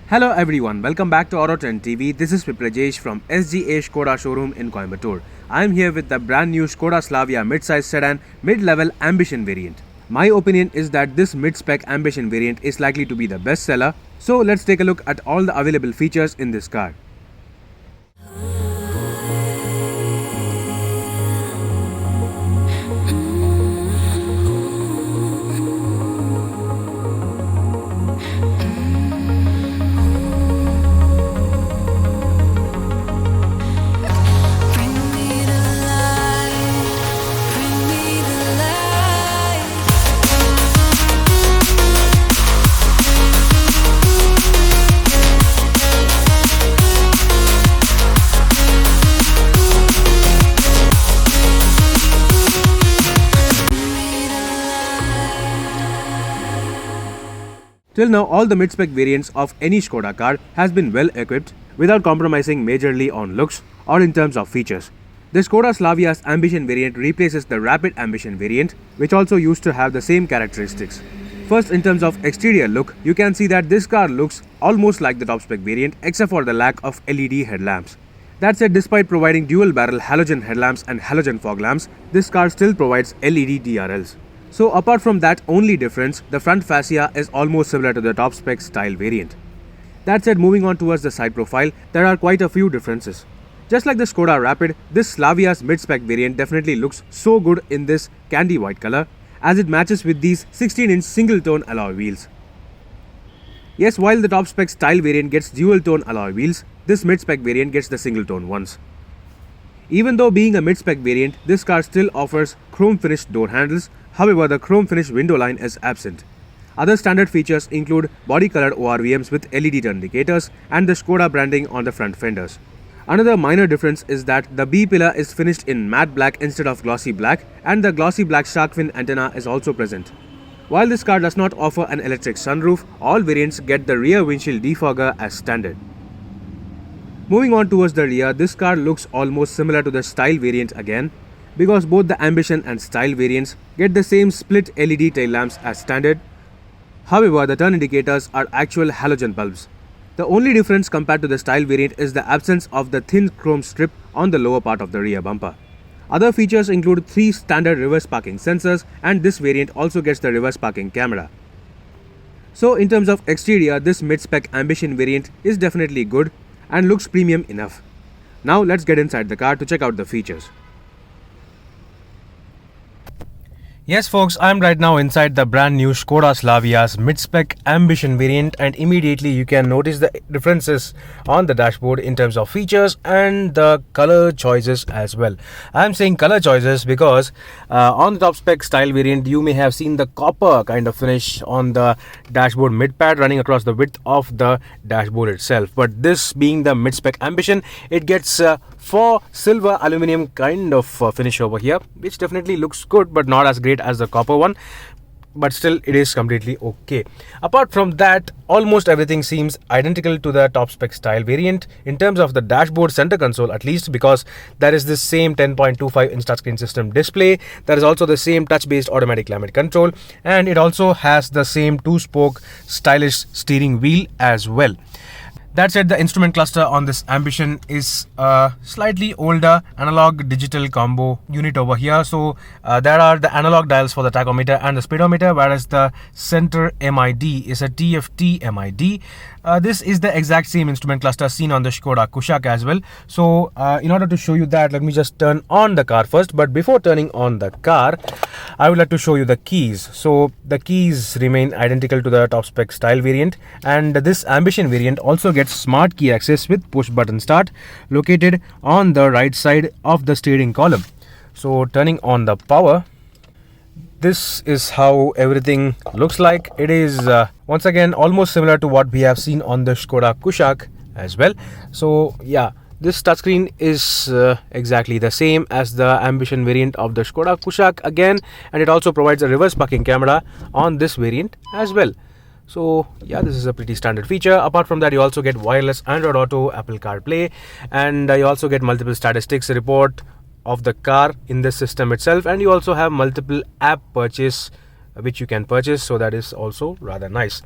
Hello everyone, welcome back to AutoTrendTV. This is Rajesh from SGA SKODA showroom in Coimbatore. I am here with the brand new SKODA SLAVIA mid-size sedan mid-level ambition variant. My opinion is that this mid-spec ambition variant is likely to be the best seller. So let's take a look at all the available features in this car. Till now, all the mid-spec variants of any SKODA car has been well equipped without compromising majorly on looks or in terms of features. The SKODA Slavia's Ambition variant replaces the Rapid Ambition variant, which also used to have the same characteristics. First, in terms of exterior look, you can see that this car looks almost like the top-spec variant except for the lack of LED headlamps. That said, despite providing dual-barrel halogen headlamps and halogen fog lamps, this car still provides LED DRLs. So apart from that only difference, the front fascia is almost similar to the top spec style variant. That said, moving on towards the side profile, there are quite a few differences. Just like the SKODA Rapid, this Slavia's mid-spec variant definitely looks so good in this candy white color as it matches with these 16-inch single-tone alloy wheels. Yes, while the top spec style variant gets dual-tone alloy wheels, this mid-spec variant gets the single-tone ones. Even though being a mid-spec variant, this car still offers chrome-finished door handles. However, the chrome-finished window line is absent. Other standard features include body-colored ORVMs with LED turn indicators and the SKODA branding on the front fenders. Another minor difference is that the B-pillar is finished in matte black instead of glossy black, and the glossy black shark fin antenna is also present. While this car does not offer an electric sunroof, all variants get the rear windshield defogger as standard. Moving on towards the rear, this car looks almost similar to the style variant again, because both the Ambition and Style variants get the same split LED tail lamps as standard. However, the turn indicators are actual halogen bulbs. The only difference compared to the Style variant is the absence of the thin chrome strip on the lower part of the rear bumper. Other features include 3 standard reverse parking sensors, and this variant also gets the reverse parking camera. So in terms of exterior, this mid-spec Ambition variant is definitely good and looks premium enough. Now let's get inside the car to check out the features. Yes folks, I am right now inside the brand new SKODA Slavia's mid-spec Ambition variant, and immediately you can notice the differences on the dashboard in terms of features and the color choices as well. I am saying color choices because on the top spec style variant you may have seen the copper kind of finish on the dashboard mid-pad running across the width of the dashboard itself. But this being the mid-spec Ambition, it gets for silver aluminum kind of finish over here, which definitely looks good but not as great as the copper one, but still it is completely okay. Apart from that, almost everything seems identical to the top spec style variant in terms of the dashboard center console, at least, because there is this same 10.25 inch touchscreen system display. There is also the same touch based automatic climate control, and it also has the same 2-spoke stylish steering wheel as well. That said, the instrument cluster on this Ambition is a slightly older analog digital combo unit over here. So there are the analog dials for the tachometer and the speedometer, whereas the center MID is a TFT MID. This is the exact same instrument cluster seen on the SKODA Kushaq as well. So in order to show you that, let me just turn on the car first. But before turning on the car, I would like to show you the keys. So the keys remain identical to the top spec style variant, and this Ambition variant also gets smart key access with push button start located on the right side of the steering column. So turning on the power, this is how everything looks like. It is once again almost similar to what we have seen on the SKODA Kushaq as well. So yeah, this touchscreen is exactly the same as the Ambition variant of the SKODA Kushaq again, and it also provides a reverse parking camera on this variant as well. So yeah, this is a pretty standard feature. Apart from that, you also get wireless Android Auto, Apple CarPlay, and you also get multiple statistics report of the car in the system itself, and you also have multiple app purchase which you can purchase, so that is also rather nice.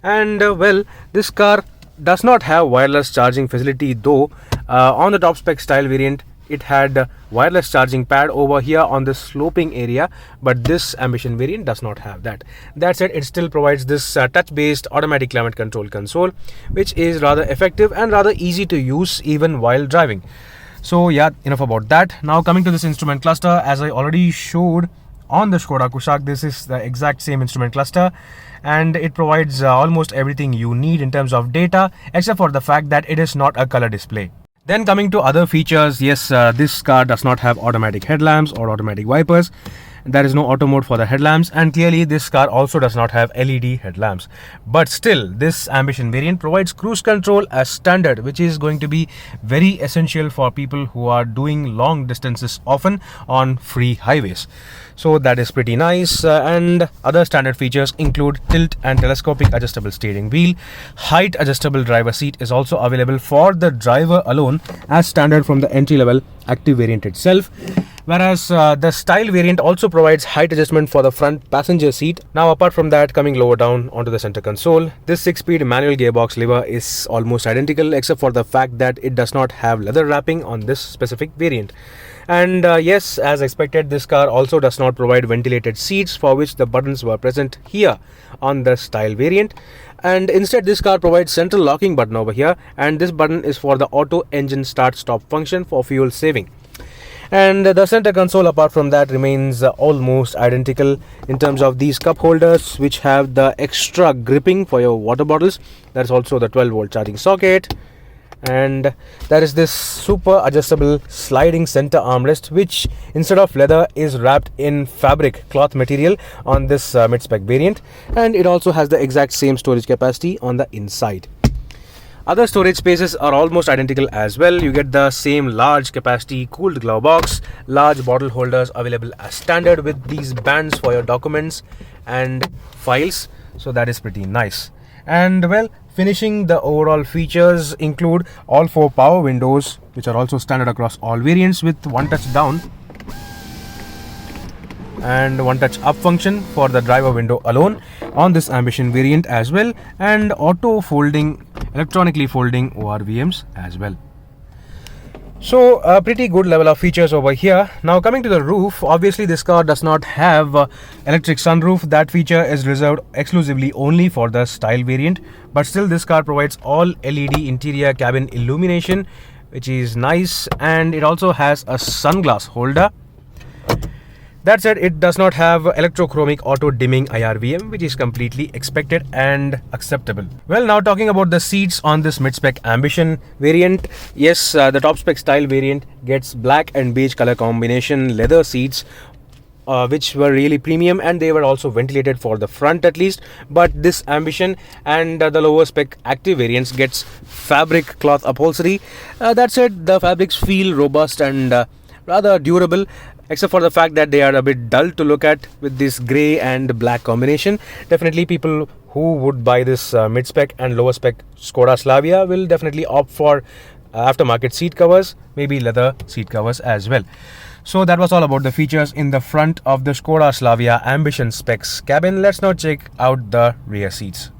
And well, this car does not have wireless charging facility, though on the top spec style variant it had wireless charging pad over here on the sloping area, but this Ambition variant does not have that. That said, it still provides this touch based automatic climate control console, which is rather effective and rather easy to use even while driving. So yeah, enough about that. Now coming to this instrument cluster, as I already showed on the Skoda Kushaq, this is the exact same instrument cluster, and it provides almost everything you need in terms of data, except for the fact that it is not a color display. Then coming to other features, yes, this car does not have automatic headlamps or automatic wipers. There is no auto mode for the headlamps, and clearly this car also does not have LED headlamps. But still, this Ambition variant provides cruise control as standard, which is going to be very essential for people who are doing long distances often on free highways. So that is pretty nice. And other standard features include tilt and telescopic adjustable steering wheel. Height adjustable driver seat is also available for the driver alone as standard from the entry level active variant itself. Whereas the style variant also provides height adjustment for the front passenger seat. Now apart from that, coming lower down onto the center console, this 6-speed manual gearbox lever is almost identical, except for the fact that it does not have leather wrapping on this specific variant. And yes, as expected, this car also does not provide ventilated seats, for which the buttons were present here on the style variant. And instead this car provides central locking button over here, and this button is for the auto engine start stop function for fuel saving. And the center console apart from that remains almost identical in terms of these cup holders, which have the extra gripping for your water bottles. There's also the 12-volt charging socket, and there is this super adjustable sliding center armrest, which instead of leather is wrapped in fabric cloth material on this mid-spec variant, and it also has the exact same storage capacity on the inside. Other storage spaces are almost identical as well. You get the same large capacity cooled glove box, large bottle holders available as standard with these bands for your documents and files. So that is pretty nice. And well, finishing the overall features include all 4 power windows, which are also standard across all variants, with one touch down and one touch up function for the driver window alone on this Ambition variant as well, and auto folding, electronically folding ORVMs as well. So a pretty good level of features over here. Now coming to the roof, obviously this car does not have electric sunroof. That feature is reserved exclusively only for the style variant, but still this car provides all LED interior cabin illumination, which is nice, and it also has a sunglass holder. That said, it does not have electrochromic auto dimming IRVM, which is completely expected and acceptable. Well, now talking about the seats on this mid-spec Ambition variant, yes, the top spec style variant gets black and beige color combination leather seats, which were really premium, and they were also ventilated for the front at least. But this Ambition and the lower spec active variants gets fabric cloth upholstery. That said, the fabrics feel robust and rather durable, except for the fact that they are a bit dull to look at with this grey and black combination. Definitely people who would buy this mid-spec and lower spec Skoda Slavia will definitely opt for aftermarket seat covers, maybe leather seat covers as well. So that was all about the features in the front of the Skoda Slavia Ambition specs cabin. Let's now check out the rear seats.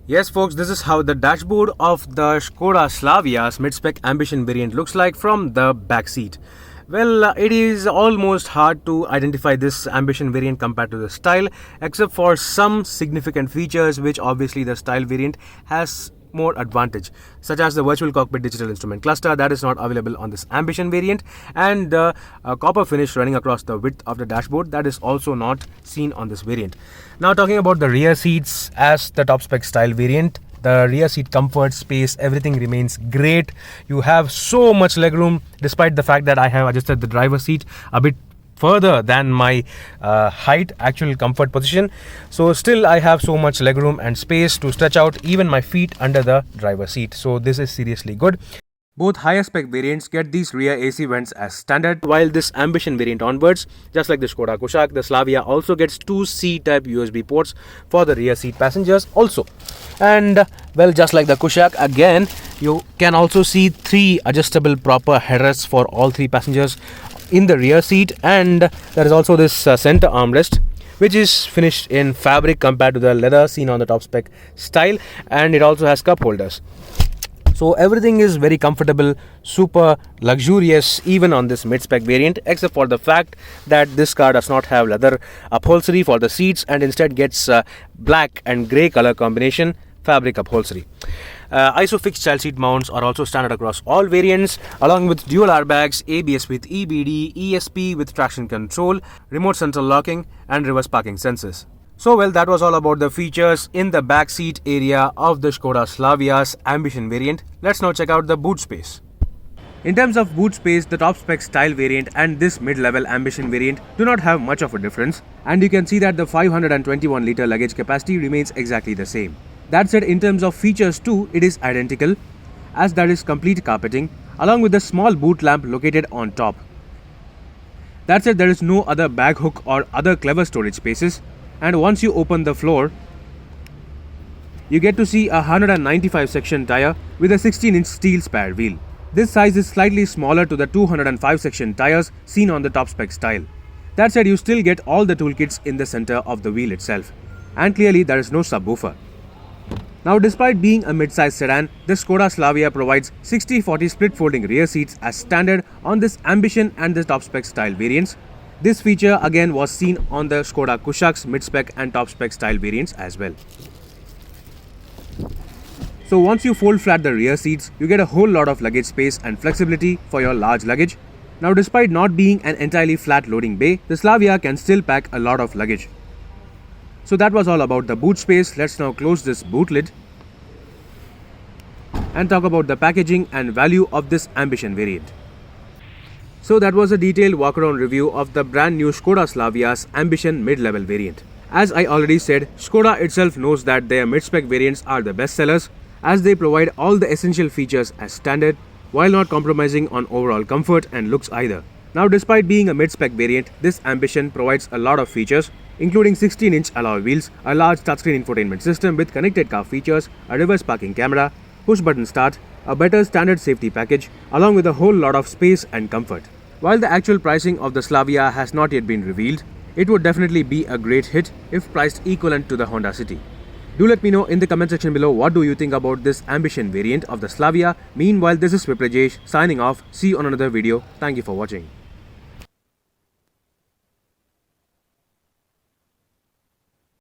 Yes folks, this is how the dashboard of the Skoda Slavia's mid-spec Ambition variant looks like from the back seat. Well, it is almost hard to identify this Ambition variant compared to the style, except for some significant features which obviously the style variant has more advantage, such as the virtual cockpit digital instrument cluster that is not available on this Ambition variant, and the copper finish running across the width of the dashboard that is also not seen on this variant. Now talking about the rear seats, as the top spec style variant, the rear seat comfort, space, everything remains great. You have so much legroom, despite the fact that I have adjusted the driver seat a bit further than my height actual comfort position. So still I have so much legroom and space to stretch out even my feet under the driver seat. So this is seriously good. Both higher spec variants get these rear AC vents as standard, while this Ambition variant onwards, just like the Skoda Kushaq, the Slavia also gets 2 C-type USB ports for the rear seat passengers also. And well, just like the Kushaq, again you can also see 3 adjustable proper headrests for all 3 passengers in the rear seat, and there is also this center armrest which is finished in fabric compared to the leather seen on the top spec style, and it also has cup holders. So everything is very comfortable, super luxurious even on this mid-spec variant, except for the fact that this car does not have leather upholstery for the seats and instead gets black and grey color combination fabric upholstery. ISOFIX child seat mounts are also standard across all variants, along with dual airbags, ABS with EBD, ESP with traction control, remote central locking and reverse parking sensors. So well, that was all about the features in the back seat area of the SKODA Slavia's Ambition variant. Let's now check out the boot space. In terms of boot space, the top spec style variant and this mid-level Ambition variant do not have much of a difference, and you can see that the 521-litre luggage capacity remains exactly the same. That said, in terms of features too, it is identical, as that is complete carpeting along with a small boot lamp located on top. That said, there is no other bag hook or other clever storage spaces. And once you open the floor, you get to see a 195 section tire with a 16-inch steel spare wheel. This size is slightly smaller to the 205 section tires seen on the top spec style. That said, you still get all the toolkits in the center of the wheel itself, and clearly there is no subwoofer. Now, despite being a mid-size sedan, the SKODA Slavia provides 60/40 split folding rear seats as standard on this Ambition and the top spec style variants. This feature again was seen on the SKODA Kushaq's mid-spec and top-spec style variants as well. So once you fold flat the rear seats, you get a whole lot of luggage space and flexibility for your large luggage. Now, despite not being an entirely flat loading bay, the Slavia can still pack a lot of luggage. So that was all about the boot space. Let's now close this boot lid and talk about the packaging and value of this Ambition variant. So that was a detailed walk-around review of the brand new SKODA Slavia's Ambition mid-level variant. As I already said, SKODA itself knows that their mid-spec variants are the best sellers, as they provide all the essential features as standard while not compromising on overall comfort and looks either. Now, despite being a mid-spec variant, this Ambition provides a lot of features, including 16-inch alloy wheels, a large touchscreen infotainment system with connected car features, a reverse parking camera, push-button start, a better standard safety package, along with a whole lot of space and comfort. While the actual pricing of the Slavia has not yet been revealed, it would definitely be a great hit if priced equivalent to the Honda City. Do let me know in the comment section below what do you think about this Ambition variant of the Slavia. Meanwhile, this is Viprajesh signing off. See you on another video. Thank you for watching.